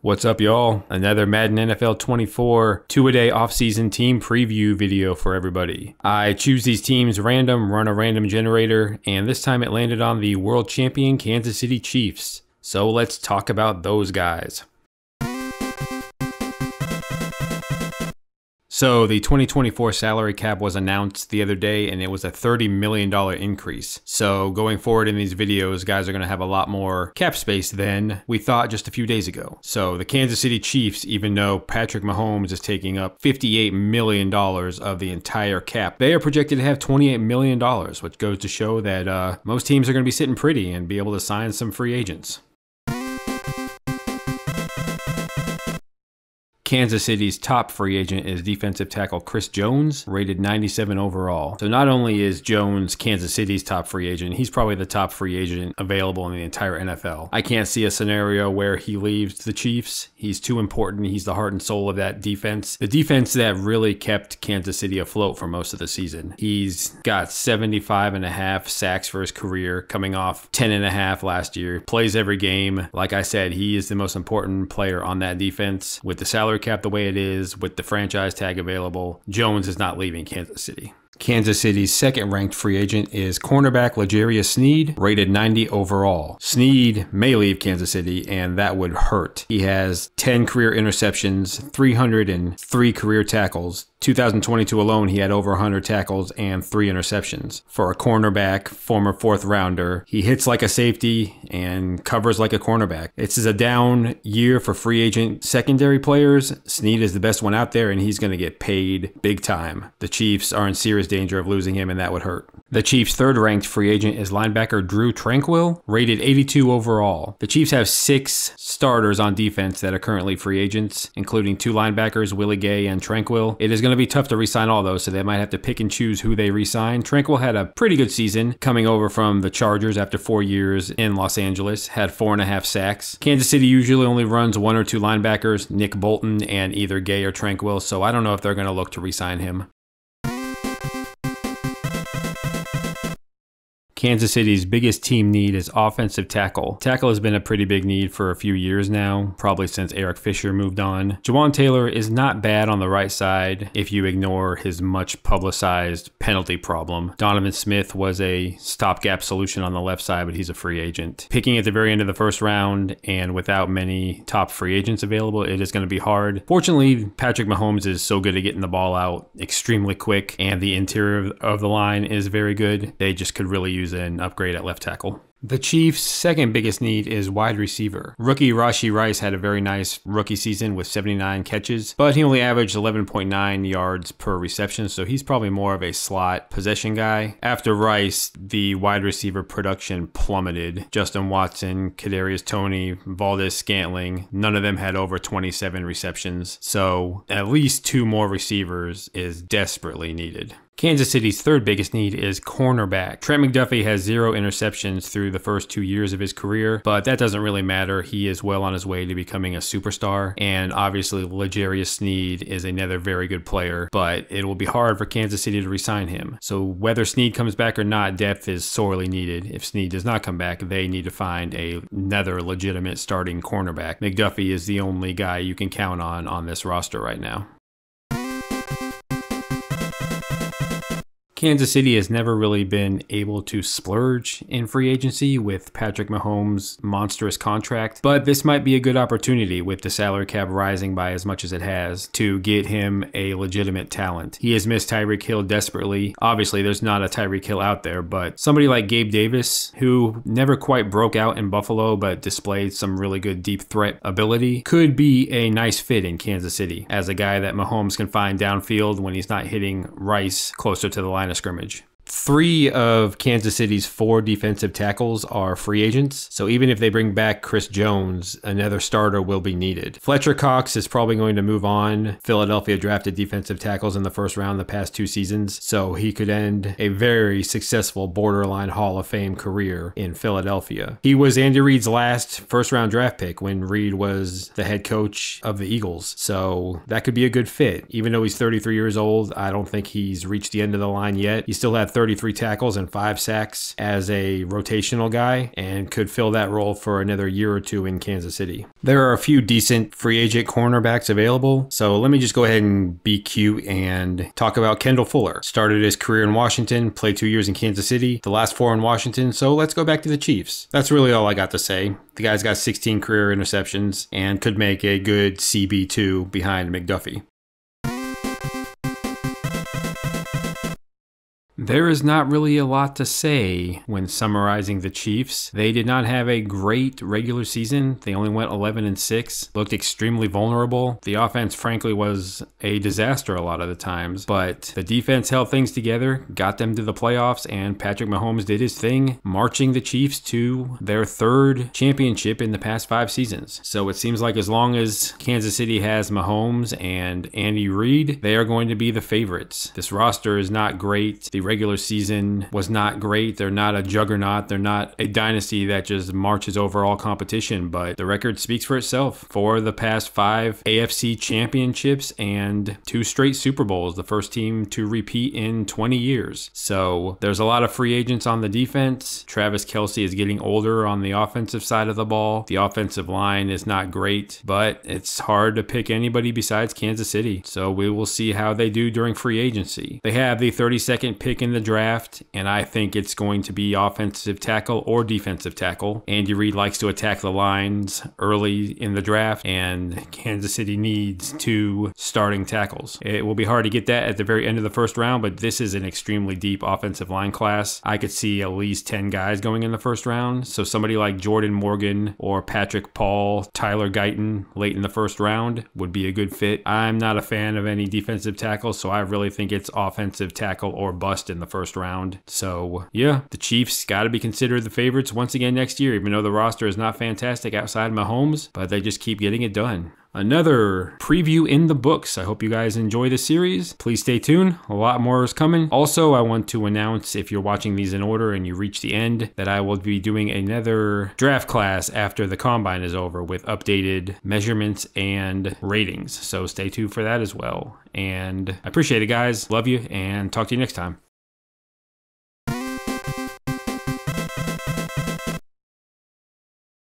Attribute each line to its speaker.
Speaker 1: What's up, y'all? Another Madden NFL 24 two-a-day off-season team preview video for everybody. I choose these teams random, run a random generator, and this time it landed on the world champion Kansas City Chiefs. So let's talk about those guys. So the 2024 salary cap was announced the other day, and it was a $30 million increase. So going forward in these videos, guys are going to have a lot more cap space than we thought just a few days ago. So the Kansas City Chiefs, even though Patrick Mahomes is taking up $58 million of the entire cap, they are projected to have $28 million, which goes to show that most teams are going to be sitting pretty and be able to sign some free agents. Kansas City's top free agent is defensive tackle Chris Jones, rated 97 overall. So not only is Jones Kansas City's top free agent, he's probably the top free agent available in the entire NFL. I can't see a scenario where he leaves the Chiefs. He's too important. He's the heart and soul of that defense. The defense that really kept Kansas City afloat for most of the season. He's got 75.5 sacks for his career, coming off 10.5 last year. Plays every game. Like I said, he is the most important player on that defense. With the salary cap the way it is, with the franchise tag available, Jones is not leaving Kansas City. Kansas City's second ranked free agent is cornerback L'Jarius Sneed, rated 90 overall. Sneed may leave Kansas City, and that would hurt. He has 10 career interceptions, 303 career tackles. 2022 alone, he had over 100 tackles and 3 interceptions. For a cornerback, former 4th rounder, he hits like a safety and covers like a cornerback. This is a down year for free agent secondary players. Sneed is the best one out there, and he's going to get paid big time. The Chiefs are in serious danger of losing him, and that would hurt. The Chiefs' third ranked free agent is linebacker Drue Tranquill, rated 82 overall. The Chiefs have 6 starters on defense that are currently free agents, including 2 linebackers, Willie Gay and Tranquill. It is going to be tough to re-sign all those, so they might have to pick and choose who they re-sign. Tranquill had a pretty good season coming over from the Chargers after 4 years in Los Angeles, had 4.5 sacks. Kansas City usually only runs 1 or 2 linebackers, Nick Bolton and either Gay or Tranquill, so I don't know if they're going to look to re-sign him. Kansas City's biggest team need is offensive tackle. Tackle has been a pretty big need for a few years now, probably since Eric Fisher moved on. Juwan Taylor is not bad on the right side if you ignore his much publicized penalty problem. Donovan Smith was a stopgap solution on the left side, but he's a free agent. Picking at the very end of the first round and without many top free agents available, it is going to be hard. Fortunately, Patrick Mahomes is so good at getting the ball out extremely quick, and the interior of the line is very good. They just could really use an upgrade at left tackle. The Chiefs' second biggest need is wide receiver. Rookie Rashee Rice had a very nice rookie season with 79 catches, but he only averaged 11.9 yards per reception, so he's probably more of a slot possession guy. After Rice, the wide receiver production plummeted. Justin Watson, Kadarius Toney, Valdez-Scantling, none of them had over 27 receptions, so at least 2 more receivers is desperately needed. Kansas City's third biggest need is cornerback. Trent McDuffie has 0 interceptions through the first 2 years of his career, but that doesn't really matter. He is well on his way to becoming a superstar, and obviously L'Jarius Sneed is another very good player, but it will be hard for Kansas City to re-sign him. So whether Sneed comes back or not, depth is sorely needed. If Sneed does not come back, they need to find another legitimate starting cornerback. McDuffie is the only guy you can count on this roster right now. Kansas City has never really been able to splurge in free agency with Patrick Mahomes' monstrous contract, but this might be a good opportunity with the salary cap rising by as much as it has to get him a legitimate talent. He has missed Tyreek Hill desperately. Obviously, there's not a Tyreek Hill out there, but somebody like Gabe Davis, who never quite broke out in Buffalo but displayed some really good deep threat ability, could be a nice fit in Kansas City as a guy that Mahomes can find downfield when he's not hitting Rice closer to the line of scrimmage. 3 of Kansas City's 4 defensive tackles are free agents, so even if they bring back Chris Jones, another starter will be needed. Fletcher Cox is probably going to move on. Philadelphia drafted defensive tackles in the first round the past 2 seasons, so he could end a very successful borderline Hall of Fame career in Philadelphia. He was Andy Reid's last first-round draft pick when Reid was the head coach of the Eagles, so that could be a good fit. Even though he's 33 years old, I don't think he's reached the end of the line yet. He still had 33 tackles and 5 sacks as a rotational guy and could fill that role for another year or two in Kansas City. There are a few decent free agent cornerbacks available, so let me just go ahead and be cute and talk about Kendall Fuller. Started his career in Washington, played 2 years in Kansas City, the last 4 in Washington, so let's go back to the Chiefs. That's really all I got to say. The guy's got 16 career interceptions and could make a good CB2 behind McDuffie. There is not really a lot to say when summarizing the Chiefs. They did not have a great regular season. They only went 11-6, looked extremely vulnerable. The offense, frankly, was a disaster a lot of the times, but the defense held things together, got them to the playoffs, and Patrick Mahomes did his thing, marching the Chiefs to their 3rd championship in the past 5 seasons. So it seems like as long as Kansas City has Mahomes and Andy Reid, they are going to be the favorites. This roster is not great. The regular season was not great. They're not a juggernaut. They're not a dynasty that just marches over all competition, but the record speaks for itself. For the past 5 AFC championships and 2 straight Super Bowls, the first team to repeat in 20 years. So there's a lot of free agents on the defense. Travis Kelce is getting older on the offensive side of the ball. The offensive line is not great, but it's hard to pick anybody besides Kansas City. So we will see how they do during free agency. They have the 32nd pick in the draft, and I think it's going to be offensive tackle or defensive tackle. Andy Reid likes to attack the lines early in the draft, and Kansas City needs 2 starting tackles. It will be hard to get that at the very end of the first round, but this is an extremely deep offensive line class. I could see at least 10 guys going in the first round, so somebody like Jordan Morgan or Patrick Paul, Tyler Guyton late in the first round would be a good fit. I'm not a fan of any defensive tackles, so I really think it's offensive tackle or bust in the first round. So yeah, the Chiefs got to be considered the favorites once again next year, even though the roster is not fantastic outside Mahomes, but they just keep getting it done. Another preview in the books. I hope you guys enjoy the series. Please stay tuned. A lot more is coming. Also, I want to announce, if you're watching these in order and you reach the end, that I will be doing another draft class after the combine is over with updated measurements and ratings. So stay tuned for that as well. And I appreciate it, guys. Love you, and talk to you next time.